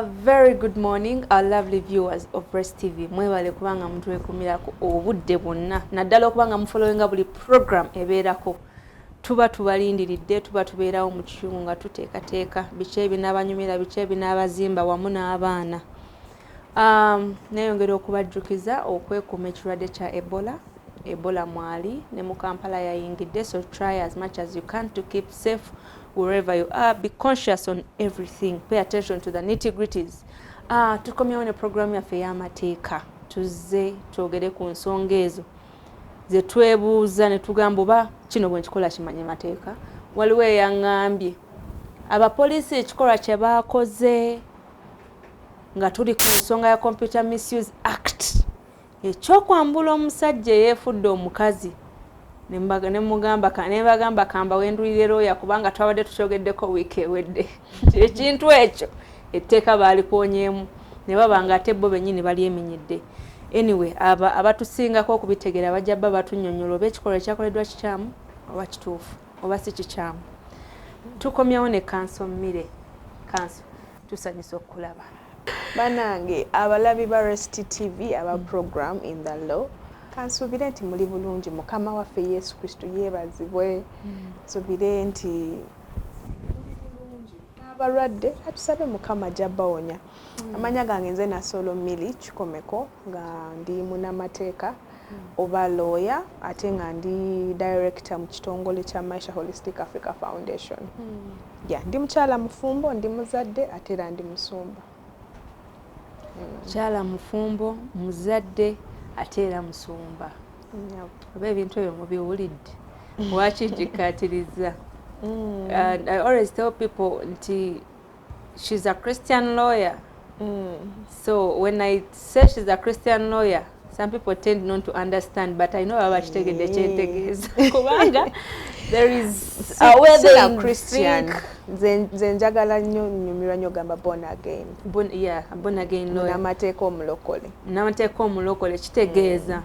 Very good morning, our lovely viewers of Breast TV. Mwebale kubanga mutwekumira obudde bwonna naddala okubanga mufollowinga buli program ebeerako. Tuba tubalindiridde, tuba tubeerawo mu kitundu nga tuteekateeka biki ebinaabanyumira, biki ebinaabazimba wamu n'abaana. Nayongera okubajjukiza okwekuuma ekirwadde kya Ebola mwali ne mu Kampala yayingidde, so try as much as you can to keep safe wherever you are. Be conscious on everything. Pay attention to the nitty-gritties. Tukomyewo ne program yaffe y'amateeka. Tuzze twogere ku nsonga ezo ze twebuuza ne tugamba oba kino bwe nkikola kimanye mateeka. Waliwo eyaŋŋambye abapoliisi ekikolwa kye baakoze nga tuli ku nsonga ya Computer Misuse Act ekyokwambula omusajja eyeefudde omukazi ne mbagamba kamba wendulire looya kubanga twabadde tukyogeddeko wiiki ewedde ekintu ekyo etteeka baalikoonyeemu ne baba nga ate bo bennyini bali eminyidde. Anyway, abatusingako okubitegeera bajja bba batunnyonnyola oba ekikolwa ekyakoleddwa kikyamu oba kituufu oba si kikyamu. Tukomyawo ne Kanso Mmire. Kanso, tusanyusa okulaba. Banange abalabi ba Breast TV aba program in the law. Kansuubire nti muli bulungi, Mukama waffe Yesu Kristo yeebazibwe. Nsuubire nti abalwadde atusabe Mukama jabbawonya. Amanya gange nze Nasolo Mili Kikomeko nga ndi munnamateeka oba lawyer ate nga ndi director mu kitongole kya Maisha Holistic Africa Foundation. Ndi mukyala mufumbo, ndi muzadde ate era ndi musumba. Mukyala mufumbo, muzadde ate era musumba. Oba ebintu ebyo mubiwulidde waki njikaatiriza. And I always tell people nti she's a Christian lawyer. So when I say she's a Christian lawyer, some people tend not to understand, but I know baba kitegedde kyentegeeza kubanga there is a way they Christian. Nze njagala nnyo nnyumirwa nnyo gamba born again. Born again lawyer. N'amateeka omulokole. N'amateeka omulokole kitegeeza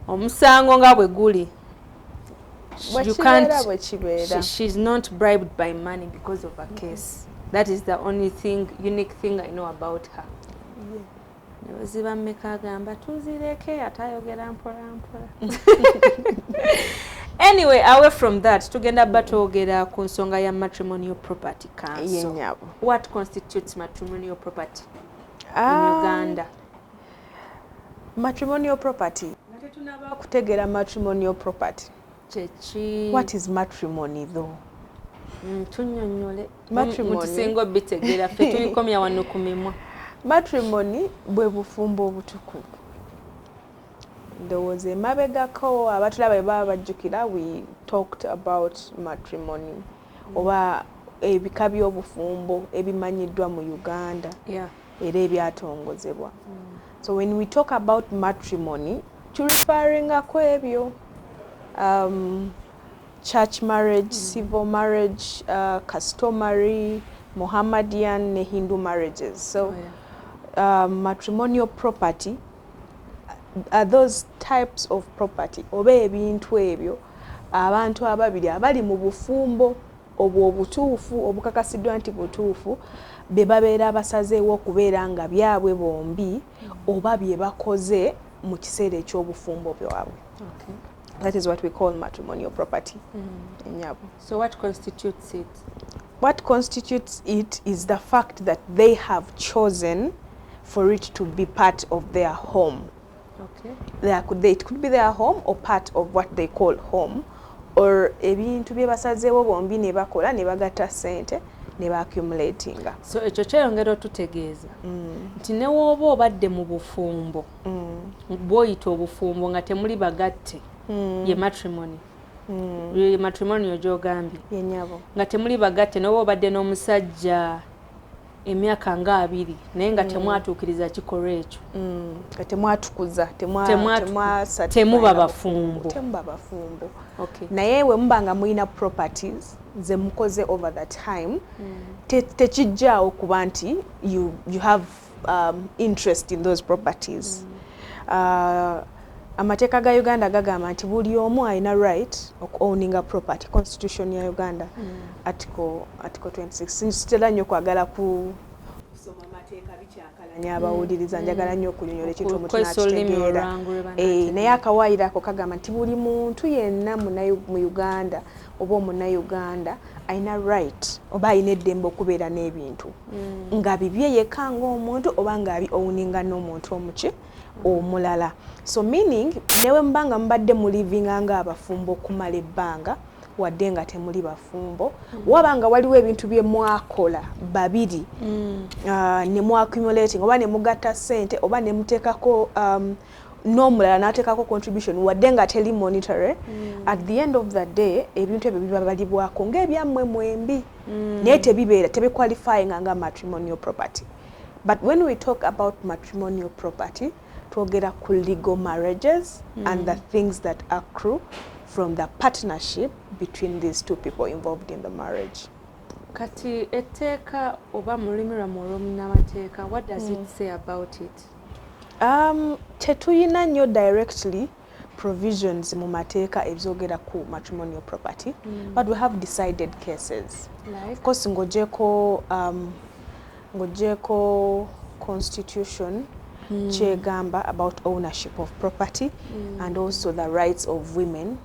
omusango nga bwe guli. You can't. She's not bribed by money because of her case. That is the only unique thing I know about her. Nebaziba mmeka agamba tuzireke atayogera mpola mpola. Anyway, away from that, tugenda batwogera ku nsonga ya matrimonial property council. What constitutes matrimonial property in Uganda? Matrimonial property. Tunaba kutegera matrimonial property. What is matrimony though? Tunnyonnyole. Mutusinga obitegeera ffe tulikomya wano ku mimwa. Matrimony bwe bufumbo obutukuvu. Ndowooza emabegako abatulaba bwe baba bajjukira we talked about matrimony oba ebika by'obufumbo ebimanyiddwa mu Uganda era ebyatongozebwa. So when we talk about matrimony tulifaringako ebyo church marriage, civil marriage, customary, Mohammedan ne Hindu marriages. So matrimonial property are those types of property oba ebintu ebyo abantu ababiri abali mu bufumbo obwo obutuufu obukakasiddwa nti butuufu be babeera abasazeewo okubeera nga byabwe bombi oba bye bakoze mu kiseera eky'obufumbo bwabwe. That is what we call matrimonial property. So what constitutes it? What constitutes it is the fact that they have chosen for it to be part of their home. It could be their home or part of what they call home, or ebintu bye basazeewo bombi ne bakola ne bagatta ssente ne accumulatinga. So ekyo kyeyongera otutegeeza nti ne wooba obadde mu bufumbo bw'oyita obufumbo nga temuli bagatte ye matrimony. Ye matrimony gy'ogambye nga temuli bagatte n'oba obadde n'omusajja emyaka nga 2 naye nga temwatuukiriza kikolwa ekyo nga temwatukuza temuba bafumbo. Naye we muba nga mulina properties ze mukoze over the time tekijjaawo kuba nti you have interest in those properties. Amateeka ga Uganda gagamba nti buli omu alina right owning a property. Constitution ya Uganda article 26. Sinzitera nnyo kwagala okusoma amateeka bikyakalanya abawuliriza njagala nnyo okunyonyola ekintu omuntu nakitegeera naye akawaayiro ako kagamba nti buli muntu yenna mu Uganda oba omunnauganda alina right oba alina eddembe okubeera n'ebintu nga bibye yekka ng'omuntu oba nga owuninga n'omuntu omuki omulala. So meaning newe mbanga mubadde mu livinga ng'abafumbo okumala ebbanga wadde nga temuli bafumbo wabanga waliwo ebintu bye mwakola babiri ne muaccumulating oba ne mugatta ssente oba ne muteekako n'omulala n'ateekako contribution wadde nga teli monetary at the end of the day ebintu ebyo bibabalibwako ng'ebyammwe mwembi naye tebiqualifying nga matrimonial property. But when we talk about matrimonial property twogera ku legal marriages and the things that accrue from the partnership between these two people involved in the marriage. Kati etteeka oba mu lulimi lwammwe olw'omunnamateeka, what does it say about it? Tetuyina nnyo directly provisions mu mateeka ebyogera ku matrimonial property, but we have decided cases. Like? Of course ng'ogyeko constitution kyegamba about ownership of property and also the rights of women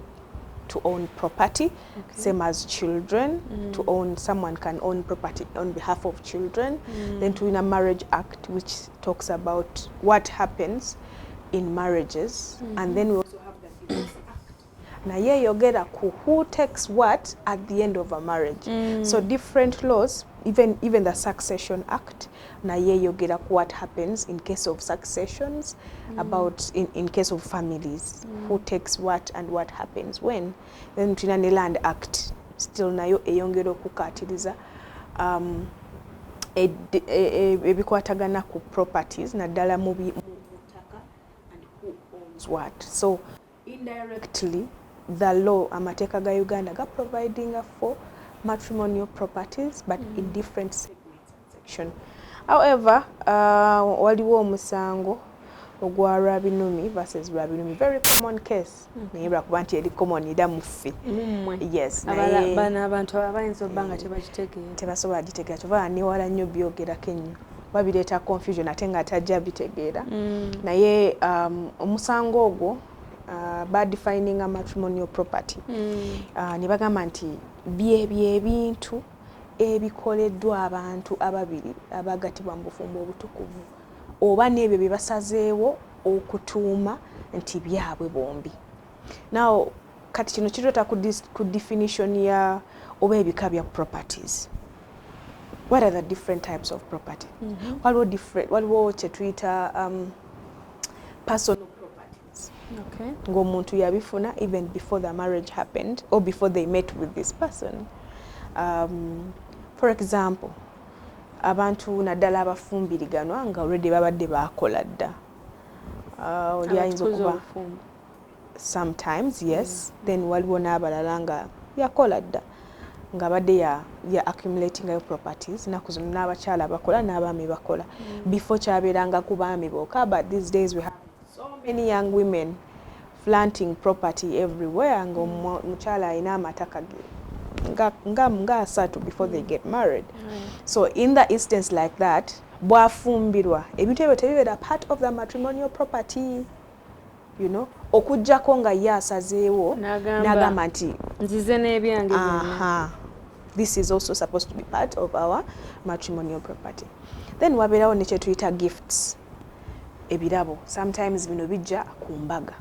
to own property, same as children, to own, someone can own property on behalf of children. Then to in a marriage act which talks about what happens in marriages, and then we also have the divorce act. Na ye yogera ku who takes what at the end of a marriage. So different laws, even the succession act, na ye yogera ku what happens in case of successions, about in case of families, who takes what and what happens when. Then tuna ne land act still nayo eyongera okukatiriza ebikwatagana ku properties naddala mu butaka and who owns what. So indirectly the law amateeka ga Uganda ga providing for matrimonial properties, but in different segments and section. However, waliwo omusango ogwa Rabinumi versus Rabinumi, very common case. Naye lwakuba nti eri common era muffe. Yes, naye bano abantu abayinza obbanga tebakitegeera. Tebasobola gitegeera kyova niwala nnyo byogerako ennyo. Babireeta confusion ate nga tajja bitegeera. Naye omusango ogwo defining a matrimonial property. Ne bagamba nti byebintu ebikoleddwa abantu ababiri abagattibwa mu bufumbo obutukuvu oba n'ebyo bye basazeewo okutuuma nti byabwe bombi. Now kati kino kituleeta ku definition ya oba ebika bya properties. What are the different types of property? Waliwo kye tuyita personal properties. Okay. Ng'omuntu yabifuna even before the marriage happened or before they met with this person. For example, abantu naddala abafumbiriganwa nga already babadde bakola dda. Oli ayinza okuba sometimes, yes. Then waliwo n'abalala nga yakola dda nga badde ya accumulating your properties. Naku zino n'abakyala bakola n'abaami bakola. Before kyabeeranga ku baami bokka, but these days we have so many young women flaunting property everywhere nga omukyala alina amataka nga asatu before they get married. So in the instance like that, bwafumbirwa ebintu ebyo tebibeera part of the matrimonial property, you know, okujjako nga ye asazeewo n'agamba nti nzize n'ebyange byonna. This is also supposed to be part of our matrimonial property. Then wabeerawo ne kye tuyita gifts, ebirabo. Sometimes bino bijja ku mbaga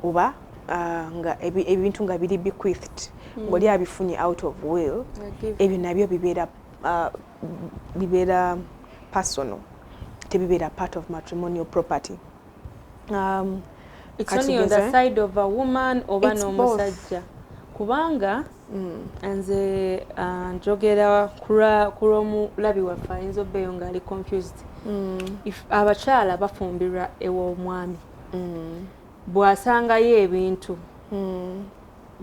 oba nga ebintu nga biri bequeathed ng'oli abifunye out of will, ebyo nabyo bibeera personal, tebibeera part of matrimonial property. It's only on the side of a woman oba n'omusajja. Kubanga nze njogera ku lw'omulabi waffe ayinza obbeeyo ng'ali confused. If abakyala bafumbirwa ew'omwami bw'asangayo ebintu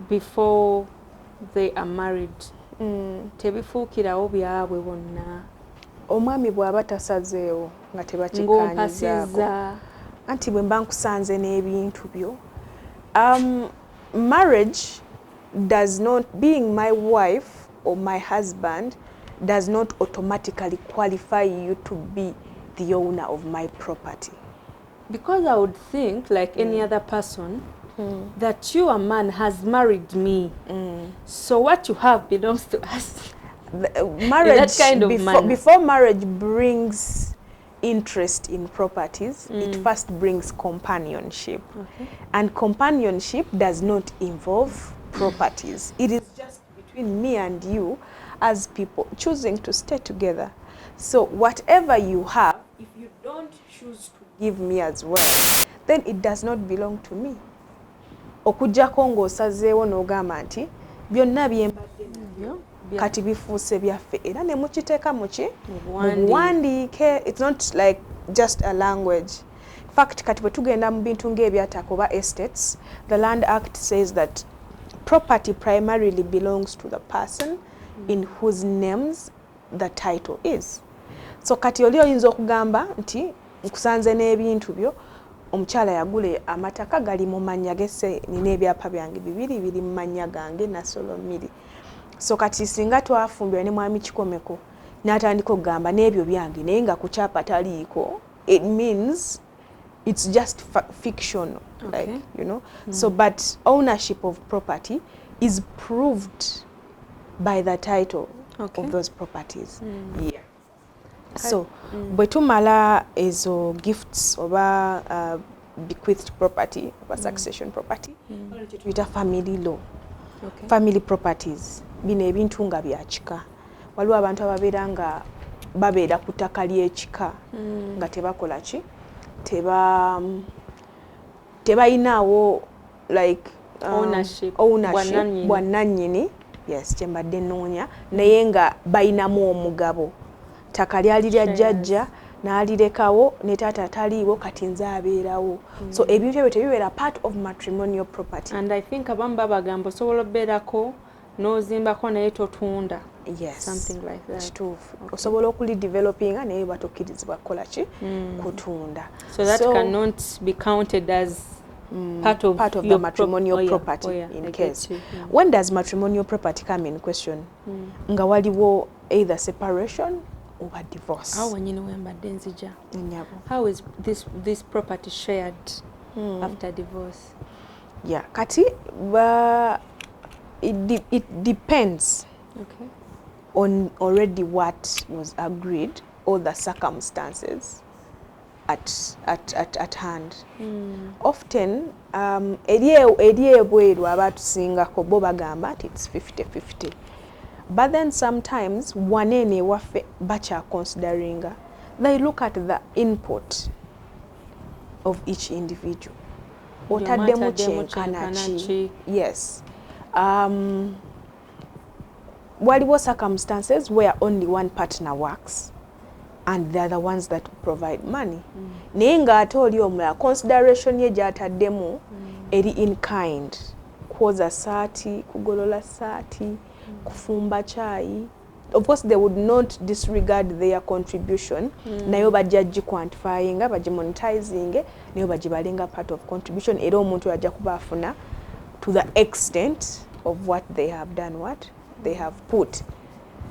before they are married, tebifuukirawo byabwe bonna. Omwami bw'aba tasazeewo nga tebakikkaanyizaako anti bwe mba nkusanze n'ebintu byo. Marriage does not, being my wife or my husband does not automatically qualify you to be the owner of my property. Because I would think, like any other person, that you, a man, has married me. So what you have belongs to us. Marriage, that kind of before marriage brings interest in properties, it first brings companionship. Okay. And companionship does not involve properties. It is just between me and you as people choosing to stay together. So whatever you have, if you don't choose to give me as well, then it does not belong to me. Okujjako ng'osazeewo n'ogamba nti byonna byembadde nabyo kati bifuuse byaffe era ne mukiteeka muki mubuwandiike. It's not like just a language. In fact, kati bwe tugenda mu bintu ng'ebyataka oba estates, the Land Act says that property primarily belongs to the person in whose names the title is. So kati oli oyinza okugamba nti nkusanze n'ebintu byo, omukyala yagula amataka gali mu mannya gesse, nina ebyapa byange bibiri biri mu mannya gange Nasolo Miri. So kati singa twafumbirwa ne mwami Kikomeko n'atandika okugamba n'ebyo byange naye nga ku kyapa taliiko, it means it's just fictional, like, you know. So but ownership of property is proved by the title of those properties. Yeah. So bwe tumala ezo gifts oba bequeathed property oba succession property, tuyita family law. Family properties bino ebintu nga bya kika. Waliwo abantu ababeera nga babeera ku ttaka ly'ekika nga tebakola ki, tebayinaawo like ownership bwannannyini, yes, kyembadde nnoonya, naye nga bayinamu omugabo. Ttaka lyali lya jjajja n'alirekawo ne taata taliiwo, kati nze abeerawo. So ebintu ebyo tebibeera part of matrimonial property. And I think abamu babagamba osobola obeerako n'ozimbako naye totunda. Yes, something like that. Kituufu. Osobola okulidevelopinga naye batokkirizibwa kukola ki? Kutunda. So that cannot be counted as part of the matrimonial property in case. When does matrimonial property come in question? Nga waliwo either separation or divorce. How is this property shared after divorce? Yeah, kati it depends on already what was agreed or the circumstances at hand. Often eri ebweru abatusingako bo bagamba nti it's 50-50. But then sometimes wanene waffe bacha considering, they look at the input of each individual. Otaddemu kyenkana ki? Yes. Waliwo circumstances where only one partner works and they are the ones that provide money. Naye ng'ate oli omulala consideration ye gy'ataddemu eri in kind. Kwoza saati, kugolola saati, kufumba chai. Of course, they would not disregard their contribution. Nayo bajja quantifying, bajja monetizing, nayo bajja balinga part of contribution. Era omuntu ajja kuba afuna to the extent of what they have done, what they have put.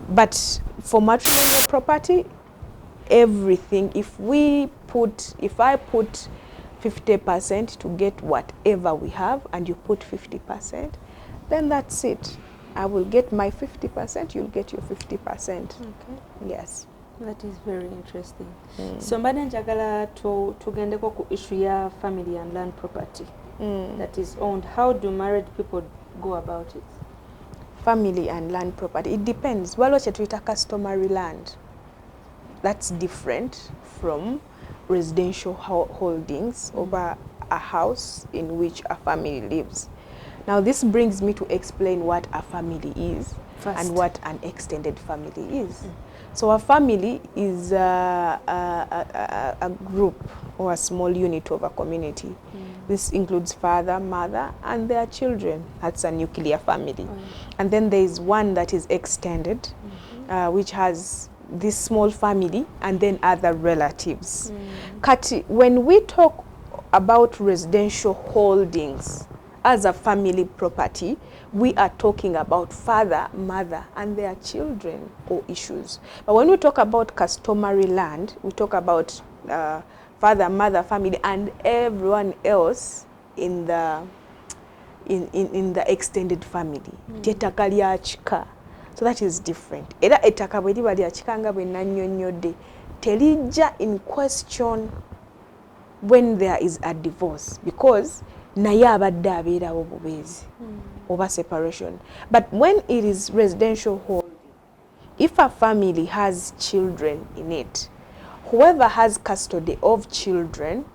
But for matrimonial property, everything, if I put 50% to get whatever we have, and you put 50%, then that's it. I will get my 50%, you'll get your 50%. Okay. Yes. That is very interesting. So mbadde njagala tugendeko ku issue ya family and land property that is owned. How do married people go about it? Family and land property, it depends. Waliwo kye tuyita customary land. That's different from residential holdings over a house in which a family lives. Now this brings me to explain what a family is and what an extended family is. So a family is a group or a small unit of a community. This includes father, mother, and their children. That's a nuclear family. And then there is one that is extended, which has this small family and then other relatives. Kati, when we talk about residential holdings, as a family property, we are talking about father, mother, and their children or issues. But when we talk about customary land, we talk about father, mother, family, and everyone else in the extended family. Tetaka lya chika. So that is different. Era ettaka bwe liba lya chika nga bwe nannyonnyodde telijja in question when there is a divorce, because naye abadde abeerawo bubeezi oba separation. But when it is residential holding, if a family has children in it, whoever has custody of children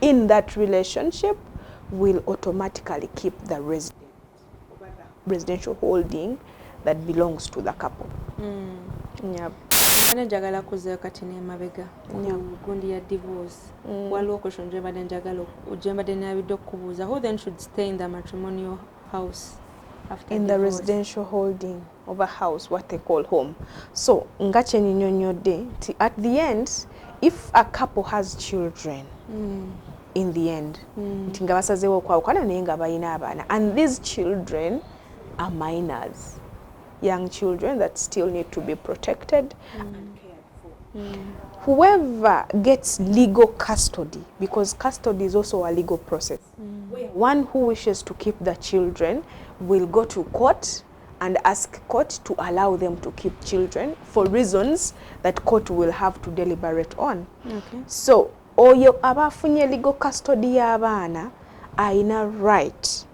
in that relationship will automatically keep the residential holding that belongs to the couple. Yep. Njagala kuzeyo kati ne mabega gundi ya divorce waliwo question njembadde njagala ojembadde nabidde okubuuza, who then should stay in the matrimonial house after in divorce? The residential holding of a house, what they call home. So nga kye nnyonnyodde at the end, if a couple has children in the end nti nga basazeewo okwawukana naye nga balina abaana, and these children are minors, young children that still need to be protected and cared for. Whoever gets legal custody, because custody is also a legal process, one who wishes to keep the children will go to court and ask court to allow them to keep children for reasons that court will have to deliberate on. Okay. So oyo abafunye legal custody y'abaana ayina right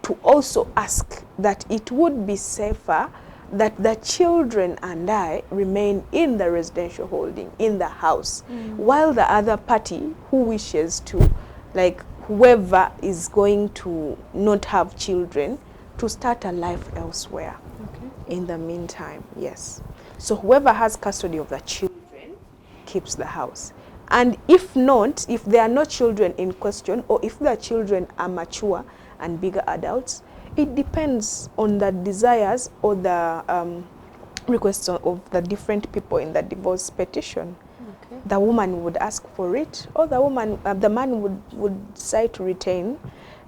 to also ask that it would be safer that the children and I remain in the residential holding, in the house, while the other party who wishes to, like whoever is going to not have children, to start a life elsewhere. Okay. In the meantime, yes. So whoever has custody of the children keeps the house. And if not, if there are no children in question, or if the children are mature and bigger adults, it depends on the desires or the requests of the different people in the divorce petition. Okay. The woman would ask for it, or the man would decide to retain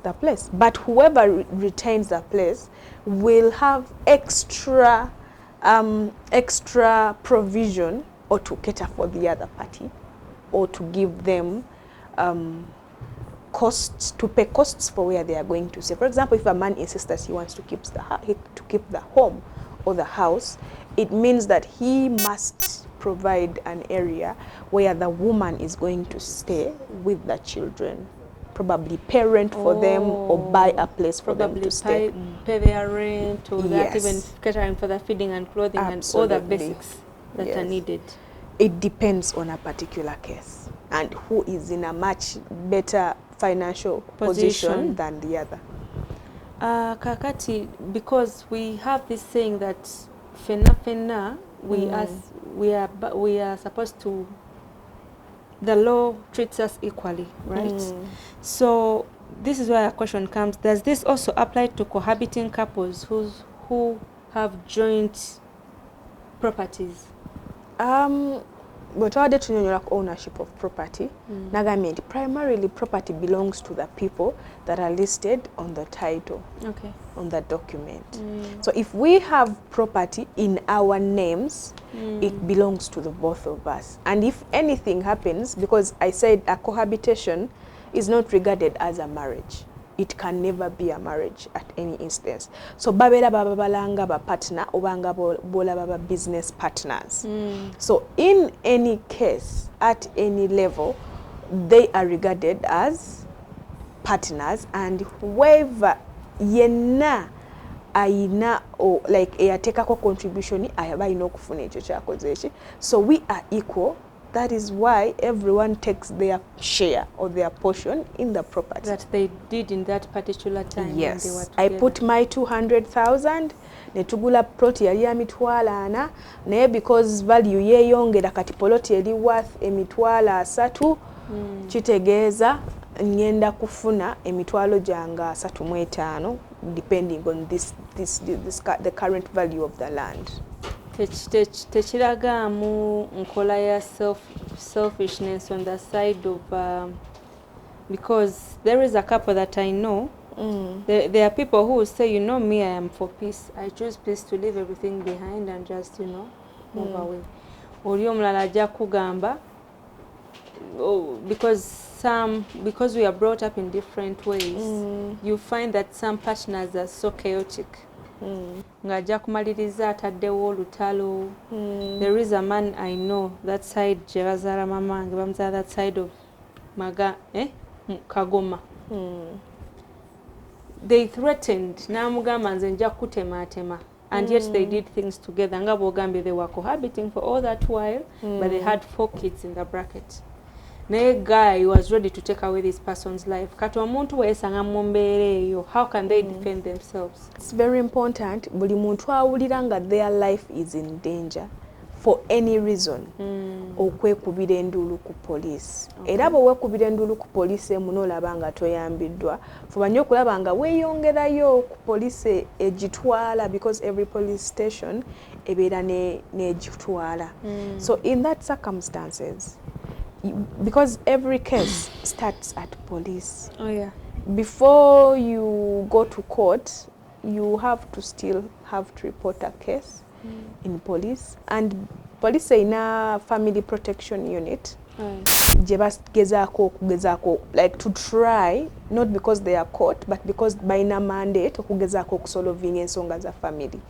the place. But whoever retains the place will have extra provision, or to cater for the other party, or to give them costs, to pay costs for where they are going to stay. For example, if a man insists that he wants to keep the home or the house, it means that he must provide an area where the woman is going to stay with the children, probably parent for them, or buy a place for them to stay. Pay their rent, or yes. that even catering for the feeding and clothing. Absolutely. And all the basics that yes. are needed. It depends on a particular case and who is in a much better financial position than the other. Kakati, because we have this saying that fena we are supposed to, the law treats us equally, right? So this is where a question comes: does this also apply to cohabiting couples who have joint properties? But what to ownership of property, nagambye primarily property belongs to the people that are listed on the title, okay, on the document. So if we have property in our names, it belongs to the both of us. And if anything happens, because I said a cohabitation is not regarded as a marriage. It can never be a marriage at any instance. So babera baba balanga ba partner, obanga bola baba business partners. So in any case, at any level, they are regarded as partners, and whoever yena aina, or like eyatekako contribution ayaba ino kufuna ekyo kyakoze eki. So we are equal. That is why everyone takes their share or their portion in the property that they did in that particular time. Yes, when they were I together. put my 200,000 netugula plot yali ya mitwalo 4 naye because value yeyongera kati plot yali worth emitwalo 3 kitegeeza ngenda kufuna emitwalo janga 35 depending on the current value of the land. Techiragamu nkola ya selfishness on the side of because there is a couple that I know There are people who will say, you know me, I am for peace. I choose peace to leave everything behind and just, you know, move away. Oli omulala ajja kugamba, because we are brought up in different ways, you find that some partners are so chaotic. Ng'ajja kumaliriza ataddewo olutalo. There is a man I know, that side gye bazaala mama wange bamuzaala that side of Kagoma. They threatened n'amugamba nze nja kutemaatema, and yet they did things together. Nga bw'ogambye they were cohabiting for all that while, but they had 4 kids in the bracket. Naye guy was ready to take away this person's life. Kati omuntu weesanga mu mbeera eyo, how can they defend themselves? It's very important buli muntu awulira nga their life is in danger for any reason okwekubira enduulu ku police. Era bwe weekubira enduulu ku police emu n'olaba nga toyambiddwa, fuba nnyo okulaba nga weeyongerayo ku police egitwala, because every police station ebeera n'egitwala. So in that circumstances, because every case starts at police. Oh yeah. Before you go to court, you have to still have to report a case in police, and police ina family protection unit. Gye bagezaako like to try, not because they are caught, but because balina mandate okugezaako okusolving ensonga za family.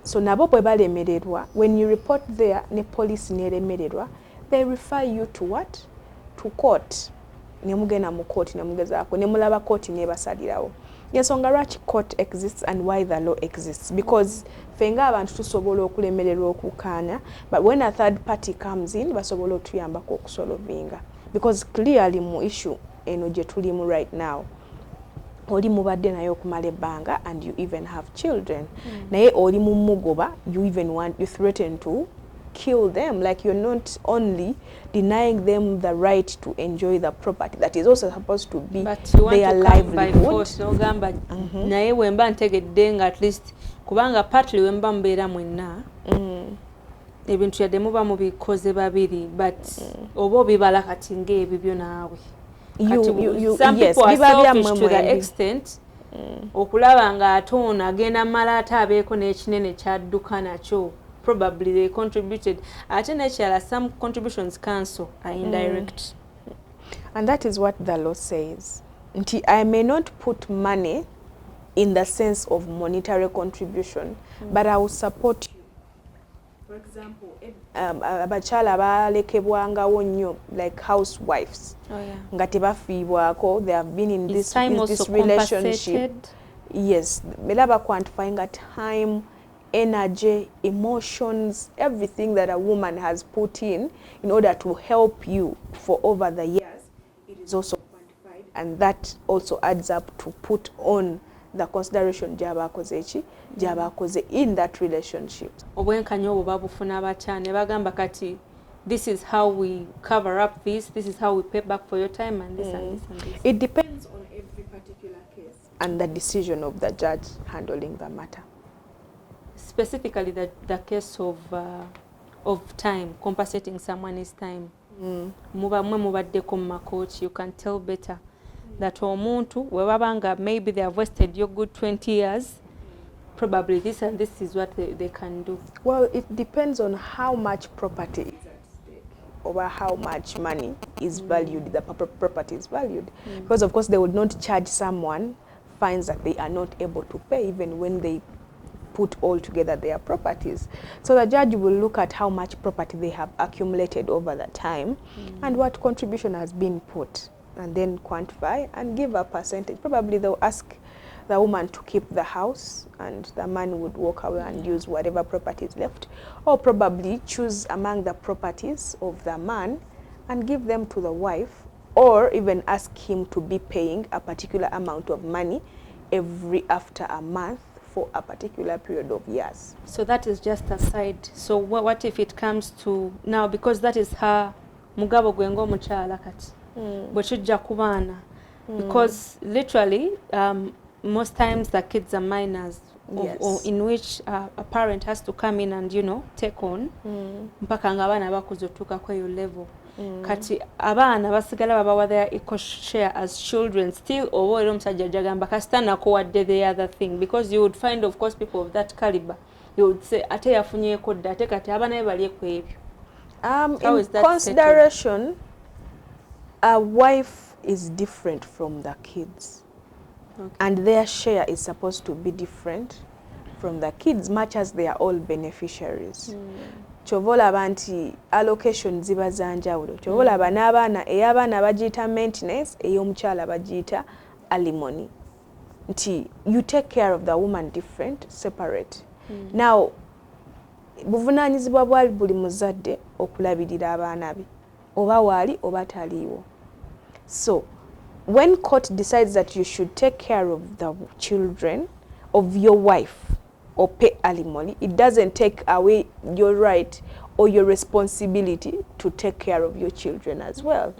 So nabo bwe balemererwa, when you report there ne police neremererwa, they refer you to what? To court. Nemugenda mu court nemugezaako, nemulaba court nebasalirawo. Ensonga lwaki court exists and why the law exists. Because fenga abantu tusobola okulemererwa okukaanya, but when a third party comes in, basobola otuyambako okusolovinga. Because clearly mu issue eno gye tulimu right now, oli mubadde naye okumala ebbanga and you even have children. Naye oli mu mugoba, you threaten to kill them. Like, you're not only denying them the right to enjoy the property that is also supposed to be their livelihood. Naye wemba ntegedde nga at least kubanga partly wemba mbeera mwenna ebintu yadde muba mubikoze babiri, but oba obibala kati ng'ebibyo naawe. Some people are selfish to the extent okulaba nga ate ono agenda mala ate abeeko n'ekinene kyadduka nakyo. Probably they contributed. Some contributions cancel are indirect. And that is what the law says. I may not put money in the sense of monetary contribution, but I will support you. For example, abakyala balekebwangawo nnyo, like housewives. Nga tebafiibwako, they have been in this relationship. Yes, melaba quantifying at time, energy, emotions, everything that a woman has put in order to help you for over the years, it is also quantified, and that also adds up to put on the consideration gy'abakoze in that relationship. Obwenkanya obwo babufuna abakyala ne bagamba kati, this is how we cover up this is how we pay back for your time, and this and this and this. It depends on every particular case and the decision of the judge handling the matter. Specifically the case of time, compensating someone's time. Mubaddeko mu makooti, you can tell better that omuntu webabanga maybe they have wasted your good 20 years, probably this and this is what they can do. Well, it depends on how much property is at stake, over how much money is valued, the property is valued. Because of course they would not charge someone fines that they are not able to pay even when they put all together their properties. So the judge will look at how much property they have accumulated over the time and what contribution has been put, and then quantify and give a percentage. Probably they'll ask the woman to keep the house and the man would walk away and use whatever property is left, or probably choose among the properties of the man and give them to the wife, or even ask him to be paying a particular amount of money after a month for a particular period of years. So that is just a side. So what if it comes to now, because that is her mugabo gwengo mukyala kati bwe kijja ku baana, because literally most times the kids are minors, or in which a parent has to come in and take on mpaka nga abaana bakuze otuuka kweyo level. kati abaana basigala babawa their equal share as children still oba era omusajja jagamba kasita nakuwadde the other thing, because you would find of course people of that caliber you would say ate yafunyeeko dda ate kati abaana be bali ku ebyo. In consideration, a wife is different from the kids. Okay. And their share is supposed to be different from the kids, much as they are all beneficiaries. Chovolaba nti allocation ziba za njawulo. Chovolaba n'abaana ey'abaana bagiyita maintenance, ey'omukyala bagiyita alimony. Nti you take care of the woman different, separate. Now, buvunaanyizibwa bwali buli muzadde okulabirira abaana be, oba waali oba taliiwo. So, when court decides that you should take care of the children of your wife or pay alimony, it doesn't take away your right or your responsibility to take care of your children as well.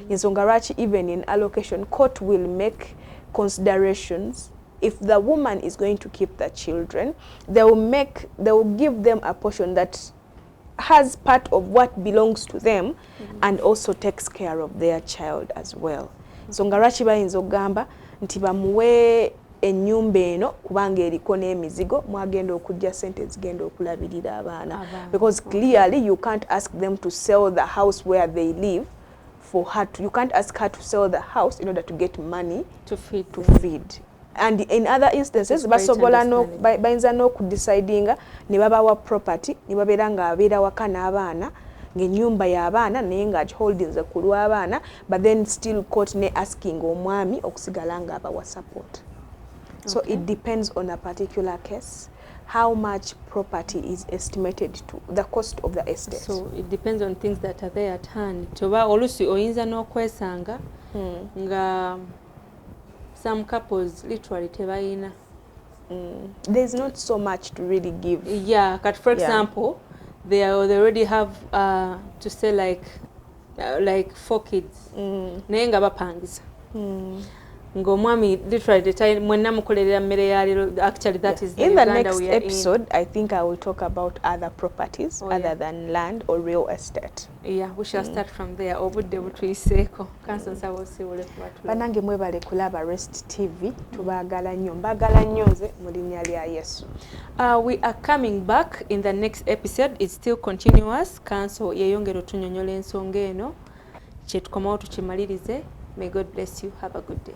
Ensonga lwaki even in allocation, court will make considerations. If the woman is going to keep the children, they will give them a portion that has part of what belongs to them and also takes care of their child as well. So ngarachi bayinza ogamba nti bamuwe ennyumba eno kubanga eriko n'emizigo mwagenda okujja sente zigenda okulabirira abaana, because clearly you can't ask them to sell the house where they live for her to, you can't ask her to sell the house in order to get money to feed. And in other instances basobola no bayinza n'okudecidinga ne babawa property ne babeera nga abeera waka n'abaana ng'ennyumba y'abaana naye nga holdings ku lw'abaana, but then still court ne asking omwami okusigala nga abawa support. So it depends on a particular case how much property is estimated to, the cost of the estate. So it depends on things that are there at hand. Toba olusi oyinza n'okwesanga nga some couples literally tebayina. There's not so much to really give. Yeah, but for example, they already have to say like 4 kids. Naye nga bapangiza. Ng'omwami literally the time mwenna mukolerera mmere ya lero, actually that is the in the next episode I think I will talk about other properties other than land or real estate. Yeah, we shall start from there. Obudde butuyiseeko kansonsa bosiibule kubatu. Banange mwebale kulaba Rest TV, tubaagala nnyo, mbagala nnyo nze mu linnya lya Yesu. We are coming back in the next episode. It's still continuous. Council yeyongera otunyonyola ensonga eno kye tukomawo tukimalirize. May God bless you. Have a good day.